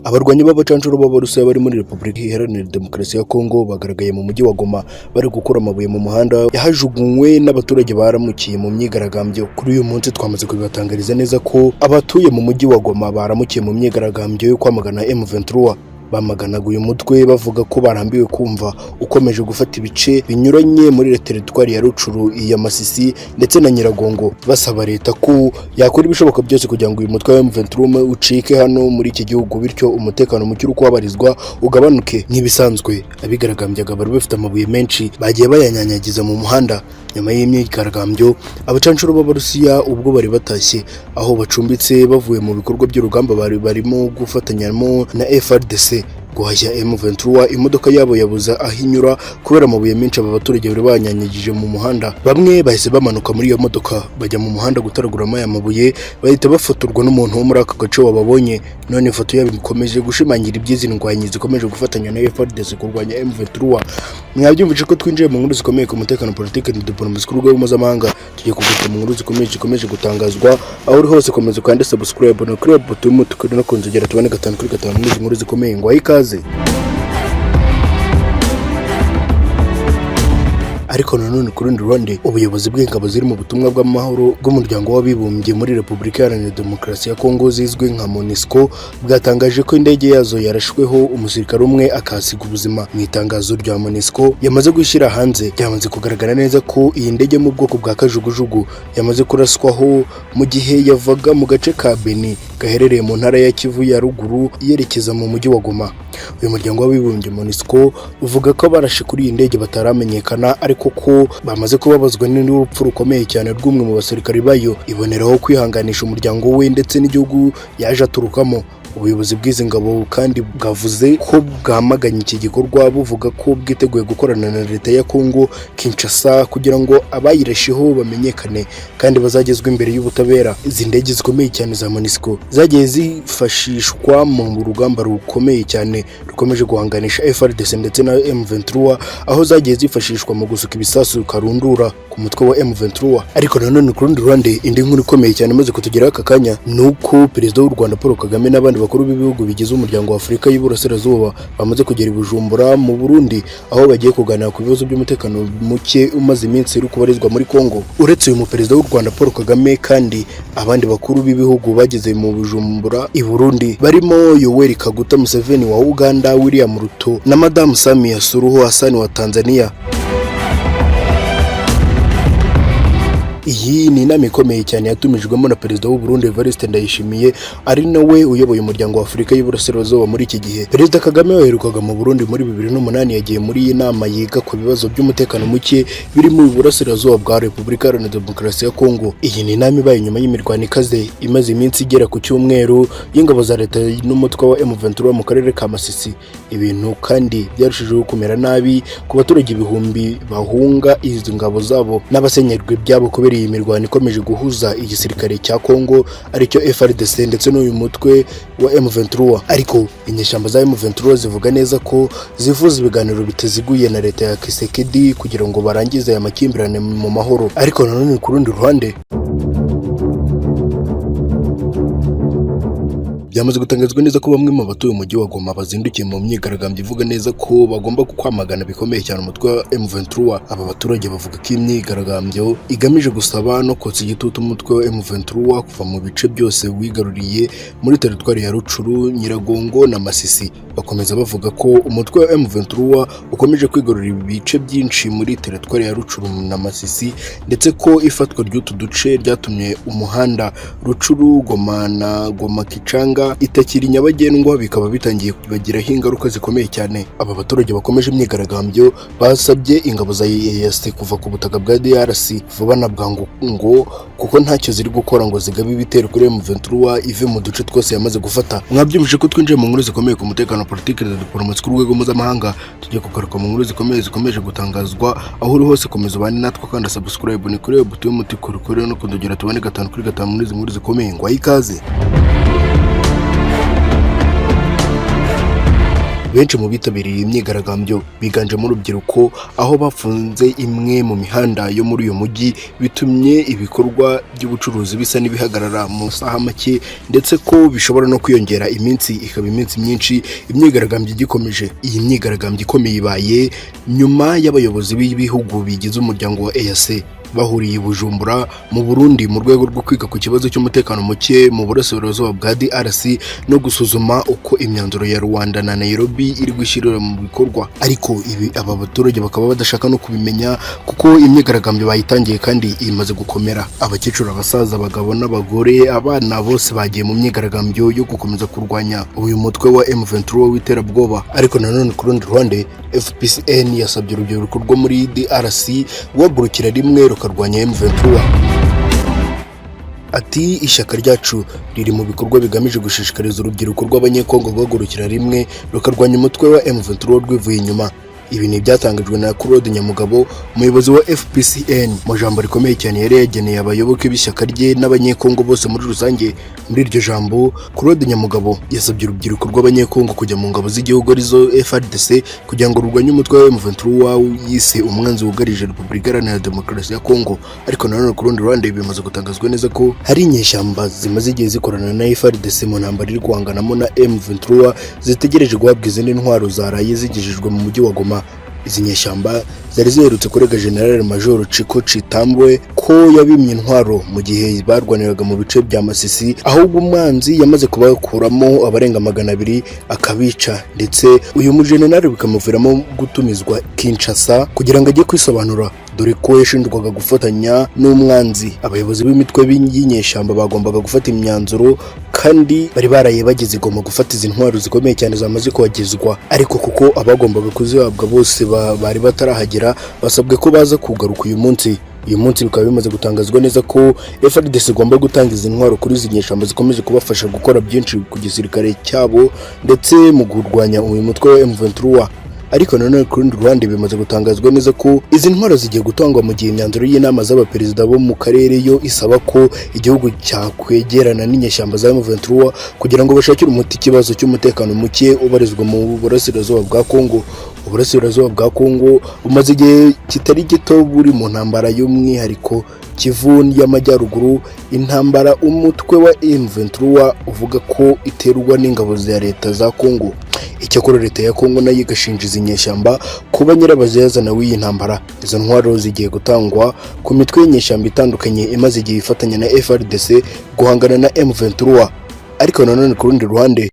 Abarwanyi b'abacancuro b'Abarusiya bari muri Repubulika Iharanira Demokarasi ya Kongo bagaragaye mu mujyi wa Goma bari gukura amabuye mu muhanda yahajugunywe n'abaturage baramukiye mu myigaragambyo. Kuri uyu munsi twamaze kubibatangariza neza ko abatuye mu mujyi wa Goma baramukiye mu myigaragambyo yo kwamagana M23. Bamaganaga uyu mutwe bavuga ko barambiwe kumva ukomeje gufata ibice binyuranye muri teritwari ya Rucuru, iya Masisi ndetse na Nyiragongo, basaba leta ko yakora ibishoboka byose kugira ngo uyu mutwe wa M23 ucike hano muri iki gihugu, bityo umutekano muke uri kuhabarizwa ugabanuke. Nk'ibisanzwe abigaragambyaga bari bafite amabuye menshi bagiye bayanyanyagiza mu muhanda. Nyuma y'imyigaragambyo abacancuro b'Abarusiya ubwo bari batashye aho bacumbitse bavuye mu bikorwa by'urugamba barimo gufatanyamo na FARDC guhashya M23, imodoka yabo yabuza aho inyura kubera amabuye menshi aba baturage bari banyanyagije mu muhanda. Bamwe bahise bamanuka muri iyo modoka bajya mu muhanda gutaraguramo aya mabuye, bahita bafotorwa n'umuntu wo muri aka gace wababonye. None ifoto yabo ikomeje gushimangira iby'izi ndwanyi zikomeje gufatanya na FARDC kurwanya M23. Mwabyumvise ko twinjiye mu nkuru zikomeye ku mutekano, politiki na diplomasi ku rwego mpuzamahanga. Tugiye kuguta mu nkuru zikomeje gutangazwa aho uri hose. Komeza kandi subscribe no kuri button y'umutuku no kunzogera tubane 5/5 muri nkuru zikomeye. Ngo ikaze. Ariko nanone ku rundi ruhande ubuyobozi bw'ingabo ziri mu butumwa bw'amahoro bw'umuryango w'abibumbye muri Repubulika Iharanira Demokarasi ya Kongo zizwi nka MONUSCO bwatangaje ko indege yazo yarashweho umusirikare umwe akasiga ubuzima. Mu itangazo rya MONUSCO yamaze gushyira hanze byamaze kugaragara neza ko iyi ndege mu bwoko bwa kajugujugu yamaze kuraswaho mu gihe yavaga mu gace ka Beni gaherereye mu ntara ya Kivu ya ruguru yerekeza mu mujyi wa Goma. Uyu muryango w'abibumbye MONUSCO uvuga ko barashe kuri iyi ndege bataramenyekana, ariko ko bamaze kubabazwa n'urupfu rukomeye cyane rw'umwe mu basirikari bayo. Iboneraho kwihanganisha umuryango we ndetse n'igihugu yaje aturukamo. Ubuyobozi bw'izi ngabo kandi bwavuze ko bwamaganye iki gikorwa buvuga ko bwiteguye gukorana na leta ya Kongo Kinshasa kugira ngo abayirasheho bamenyekane kandi bazagezwe imbere y'ubutabera. Izi ndege zikomeye cyane za MONUSCO zagiye zifashishwa mu rugamba rukomeye cyane rukomeje guhanganisha FARDC ndetse na M23, aho zagiye zifashishwa mu gusuka ibisasu karundura ku mutwe wa M23. Ariko nanone ku rundi ruhande indi nkuru ikomeye cyane maze kutugeraho aka kanya nuko perezida w'u Rwanda Paul Kagame n'abandi bakuru b'ibihugu bigize umuryango wa Afurika y'Iburasirazuba bamaze kugera i Bujumbura mu Burundi, aho bagiye kuganira ku bibazo by'umutekano muke umaze iminsi uri kubarizwa muri Kongo. Uretse uyu muperezida w'u Rwanda Paul Kagame kandi abandi bakuru b'ibihugu bageze mu Bujumbura i Burundi barimo Yoweri Kaguta Museveni wa Uganda, William Ruto na Madamu Samia Suluhu Hassan wa Tanzania. Iyi ni inama ikomeye cyane yatumijwemo na perezida w'u Burundi Evariste Ndayishimiye, ari nawe uyoboye umuryango wa Afurika y'Iburasirazuba muri iki gihe. Perezida Kagame waherukaga mu Burundi muri 2008 yagiye muri iyi nama yiga ku bibazo by'umutekano muke biri mu Burasirazuba bwa Repubulika Iharanira Demokarasi ya Kongo. Iyi ni inama ibaye nyuma y'imirwano ikaze imaze iminsi igera ku cyumweru y'ingabo za leta n'umutwe wa M23 mu karere ka Masisi. Ibintu kandi byarushijeho kumera nabi ku baturage ibihumbi bahunga izi ngabo zabo n'abasenyerwe byabo kubera iyi mirwano ikomeje guhuza igisirikare cya Kongo aricyo FARDC ndetse n'uyu mutwe wa M23. Ariko inyeshyamba za M23 zivuga neza ko zifuza ibiganiro bitaziguye na leta ya Kisekedi kugira ngo barangize aya makimbirane mu mahoro. Ariko nanone ku rundi ruhande byamaze gutangazwa neza ko bamwe mu batuye umujyi wa Goma bazindukiye mu myigaragambyo ivuga neza ko bagomba kwamagana bikomeye cyane umutwe wa M23. Aba baturage bavuga ko imyigaragambyo igamije gusaba no kotsa igitutu umutwe wa M23 kuva mu bice byose wigaruriye muri teritwari ya Rucuru, Nyiragongo na Masisi. Bakomeza bavuga ko umutwe wa M23 ukomeje kwigarurira ibice byinshi muri teritwari ya Rucuru na Masisi, ndetse ko ifatwa ry'utu duce ryatumye umuhanda Rucuru Goma na Goma Kicanga itakiri nyabagendwa, bikaba bitangiye kubagiraho ingaruka zikomeye cyane. Aba baturage bakomeje imyigaragambyo basabye ingabo za EAC kuva ku butaka bwa DRC vuba na bwangu ngo kuko ntacyo ziri gukora ngo zigabe ibitero kuri M23 ive mu duce twose yamaze gufata. Mwabyumvise ko twinjiye mu nkuru zikomeye ku mutekano, politiki na diplomasi ku rwego mpuzamahanga. Tugiye kugaruka mu nkuru zikomeje gutangazwa aho uri hose. Komeza ubane natwe kandi subscribe ni kuri button y'umutuku kuri no kundogera tubane 5/5 muri izi nkuru zikomeye. Ngo ikaze. benshi mu bitabiriye imyigaragambyo biganjemo urubyiruko, aho bafunze imwe mu mihanda yo muri uyu mujyi, bitumye ibikorwa by'ubucuruzi bisa n'ibihagarara mu masaha make, ndetse ko bishobora no kwiyongera iminsi ikaba iminsi myinshi imyigaragambyo igikomeje. Iyi myigaragambyo ikomeye ibaye nyuma y'abayobozi b'ibihugu bigize umuryango wa EAC bahuriye i Bujumbura mu Burundi mu rwego rwo kwiga ku kibazo cy'umutekano muke mu burasirazuba bwa DRC no gusuzuma uko imyanzuro ya Rwanda na Nairobi iri gushyirwa mu bikorwa. Ariko ibi aba baturage bakaba badashaka no kubimenya kuko imyigaragambyo bayitangiye kandi imaze gukomera. Abakecuru, abasaza, abagabo n'abagore, abana bose bagiye mu myigaragambyo yo gukomeza kurwanya uyu mutwe wa M23 w'iterabwoba. Ariko nanone ku rundi ruhande FPCN yasabye urubyiruko rwo muri DRC guhagurukira rimwe rukarwanya M23. Ati ishyaka ryacu riri mu bikorwa bigamije gushishikariza urubyiruko rw'abanyekongo guhagurukira rimwe rukarwanya umutwe wa M23 rwivuye inyuma. Ibi ni byatangajwe na Claude Nyamugabo, umuyobozi wa FPCN, mu jambo rikomeye cyane yari yageneye abayoboke b'ishyaka rye n'abanyekongo bose muri rusange. Muri iryo jambo, Claude Nyamugabo yasabye urubyiruko rw'abanyekongo kujya mu ngabo z'igihugu arizo FARDC kugira ngo rurwanye umutwe wa M23 yise umwanzi wugarije Repubulika Iharanira Demokarasi ya Kongo. Ariko nanone ku rundi ruhande bimaze gutangazwa neza ko hari inyeshyamba zimaze igihe zikorana na FARDC mu ntambara iri guhanganamo na M23 zitegereje guhabwa izindi ntwaro zaraye zigejejwe mu mujyi wa Goma. Izi nyeshyamba zari ziherutse kurega General Major Chiko Chitambwe ko yabimye intwaro mu gihe barwaniraga mu bice bya Masisi, ahubwo umwanzi yamaze kubakuramo abarenga 200 akabica, ndetse uyu mujenerali bikamuviramo gutumizwa Kinshasa kugira ngo ajye kwisobanura, dore ko yashinjwaga gufatanya n'umwanzi. Abayobozi b'imitwe y'inyeshyamba bagombaga gufata imyanzuro kandi bari baraye bageze Goma gufata izi ntwaro zikomeye cyane zamaze kuhagezwa, ariko kuko abagombaga kuzihabwa bose bari batarahagera, basabwe ko baza kugaruka uyu munsi bikaba bimaze gutangazwa neza ko FARDC igomba gutanga izi ntwaro kuri izi nyeshyamba zikomeje kubafasha gukora byinshi ku gisirikare cyabo ndetse mu kurwanya uyu mutwe wa M23. Ariko nanone ku rundi ruhande bimaze gutangazwa neza ko izi ntwaro zigiye gutangwa mu gihe imyanzuro y'inama z'abaperezida bo mu karere yo isaba ko igihugu cyakwegerana n'inyeshyamba za M23 kugira ngo bashakire umuti ikibazo cy'umutekano muke ubarizwa mu burasirazuba bwa Kongo. Uburasirazuba bwa Kongo bumaze igihe kitari gito buri mu ntambara y'umwihariko Kivu y'Amajyaruguru, intambara umutwe wa M23 uvuga ko iterwa n'ingabo za leta za Kongo. Icyakora leta ya Kongo nayo igashinja izi nyeshyamba kuba nyirabazazana w'iyi ntambara. Izo ntwaro zigiye gutangwa ku mitwe y'inyeshyamba itandukanye imaze igihe ifatanya na FARDC guhangana na M23. Ariko nanone ku rundi ruhande